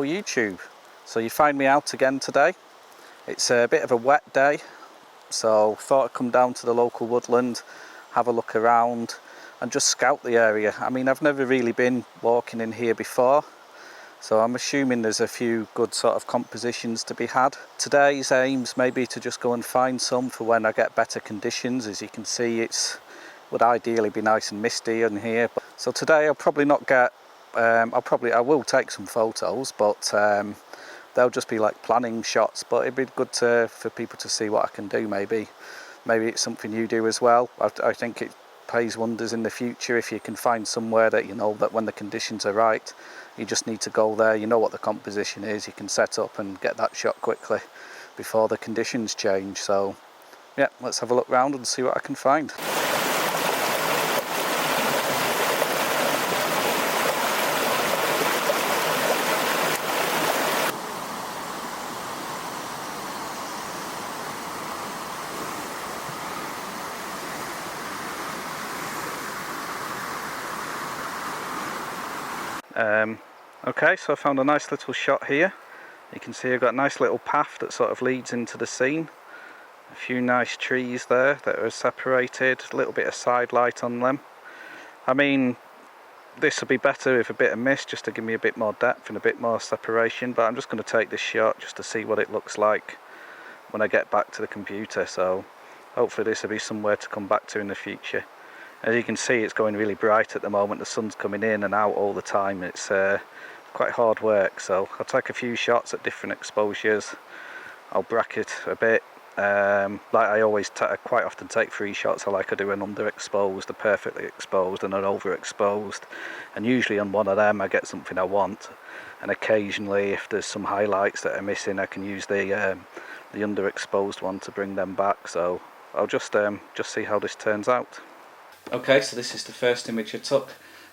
Hello YouTube. So you find me out again today. It's a bit of a wet day, so thought I'd come down to the local woodland, have a look around and just scout the area. I mean, I've never really been walking in here before, so I'm assuming there's a few good sort of compositions to be had. Today's aims maybe to just go and find some for when I get better conditions. As you can see, it would ideally be nice and misty in here. So today I'll probably not get I will take some photos, but they'll just be like planning shots, but it'd be good for people to see what I can do. Maybe it's something you do as well. I think it pays wonders in the future if you can find somewhere that you know that when the conditions are right, you just need to go there, you know what the composition is, you can set up and get that shot quickly before the conditions change. So yeah, let's have a look around and see what I can find. Okay, so I found a nice little shot here. You can see I've got a nice little path that sort of leads into the scene. A few nice trees there that are separated, a little bit of side light on them. I mean, this would be better with a bit of mist just to give me a bit more depth and a bit more separation, but I'm just going to take this shot just to see what it looks like when I get back to the computer. So hopefully this will be somewhere to come back to in the future. As you can see, it's going really bright at the moment. The sun's coming in and out all the time. It's quite hard work, so I'll take a few shots at different exposures. I'll bracket a bit. Like I always quite often take 3 shots. I do an underexposed, a perfectly exposed and an overexposed, and usually on one of them I get something I want, and occasionally if there's some highlights that are missing I can use the underexposed one to bring them back. So I'll just see how this turns out. Okay, so this is the first image I took.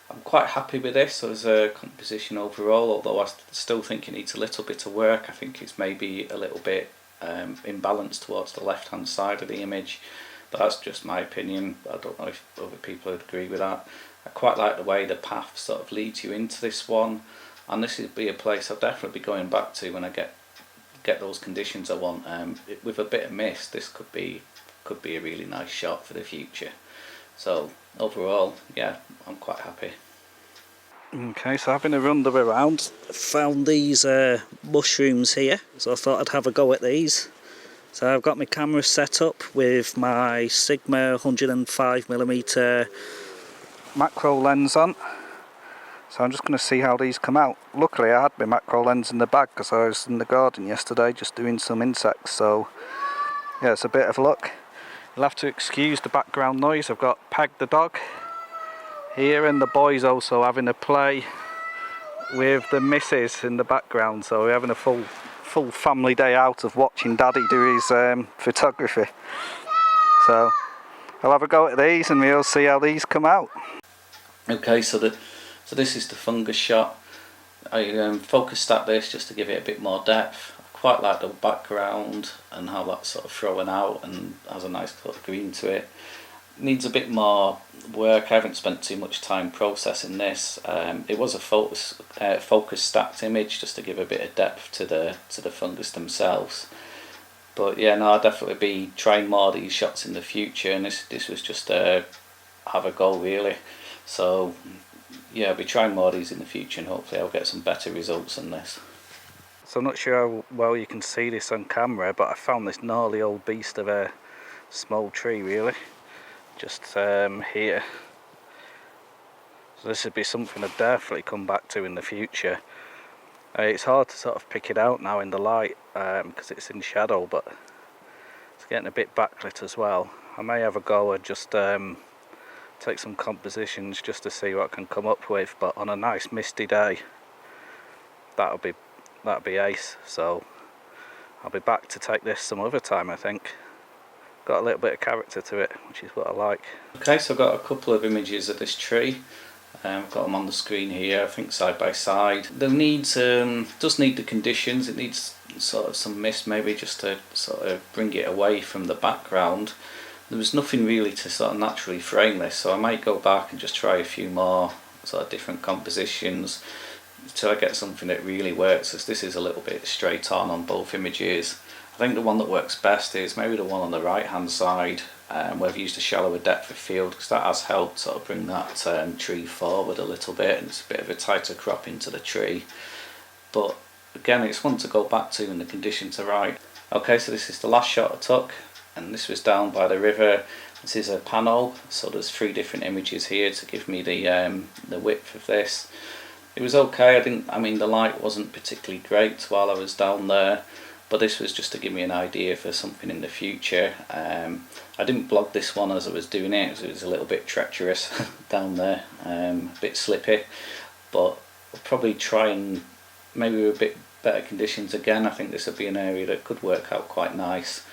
I'm quite happy with this as a composition overall, although I still think it needs a little bit of work. I think it's maybe a little bit imbalanced towards the left hand side of the image, but that's just my opinion. I don't know if other people would agree with that. I quite like the way the path sort of leads you into this one, and this would be a place I'll definitely be going back to when I get those conditions I want. With a bit of mist, this could be a really nice shot for the future. So overall, yeah, I'm quite happy. Okay, so having a wander around, found these mushrooms here, so I thought I'd have a go at these. So I've got my camera set up with my Sigma 105mm macro lens on. So I'm just going to see how these come out. Luckily I had my macro lens in the bag because I was in the garden yesterday just doing some insects, so yeah, it's a bit of luck. You'll have to excuse the background noise. I've got Peg the dog here and the boys also having a play with the missus in the background, so we're having a full family day out of watching Daddy do his photography. So I'll have a go at these and we'll see how these come out. Okay, so this is the fungus shot. I focused at this just to give it a bit more depth. Quite like the background and how that's sort of thrown out and has a nice sort of green to it. Needs a bit more work. I haven't spent too much time processing this. It was a focus stacked image just to give a bit of depth to the fungus themselves. But yeah, no, I'll definitely be trying more of these shots in the future, and this was just have a go really. So yeah, I'll be trying more of these in the future and hopefully I'll get some better results than this. So I'm not sure how well you can see this on camera, but I found this gnarly old beast of a small tree really, just here. So this would be something I'd definitely come back to in the future. It's hard to sort of pick it out now in the light because it's in shadow, but it's getting a bit backlit as well. I may have a go and just take some compositions just to see what I can come up with, but on a nice misty day that'd be ace. So I'll be back to take this some other time. I think got a little bit of character to it, which is what I like. Okay, so I've got a couple of images of this tree. I've got them on the screen here, I think side by side. There does need the conditions. It needs sort of some mist maybe just to sort of bring it away from the background. There was nothing really to sort of naturally frame this, so I might go back and just try a few more sort of different compositions. until I get something that really works, as this is a little bit straight on both images. I think the one that works best is maybe the one on the right hand side, where I've used a shallower depth of field, because that has helped sort of bring that tree forward a little bit, and it's a bit of a tighter crop into the tree. But again, it's one to go back to when the conditions are right. Okay, so this is the last shot I took, and this was down by the river. This is a panel, so there's 3 different images here to give me the width of this. It was okay. I mean the light wasn't particularly great while I was down there, but this was just to give me an idea for something in the future. I didn't blog this one as I was doing it, because it was a little bit treacherous down there, a bit slippy, but I'll probably try and maybe with a bit better conditions again. I think this would be an area that could work out quite nice,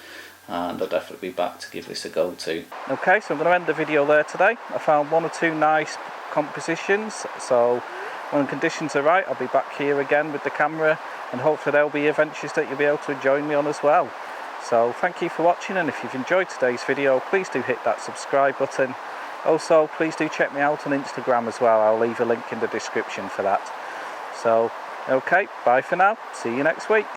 and I'll definitely be back to give this a go to. Okay, so I'm going to end the video there today. I found 1 or 2 nice compositions, so when conditions are right I'll be back here again with the camera, and hopefully there'll be adventures that you'll be able to join me on as well. So thank you for watching, and if you've enjoyed today's video, please do hit that subscribe button. Also, please do check me out on Instagram as well. I'll leave a link in the description for that. So okay, bye for now, see you next week.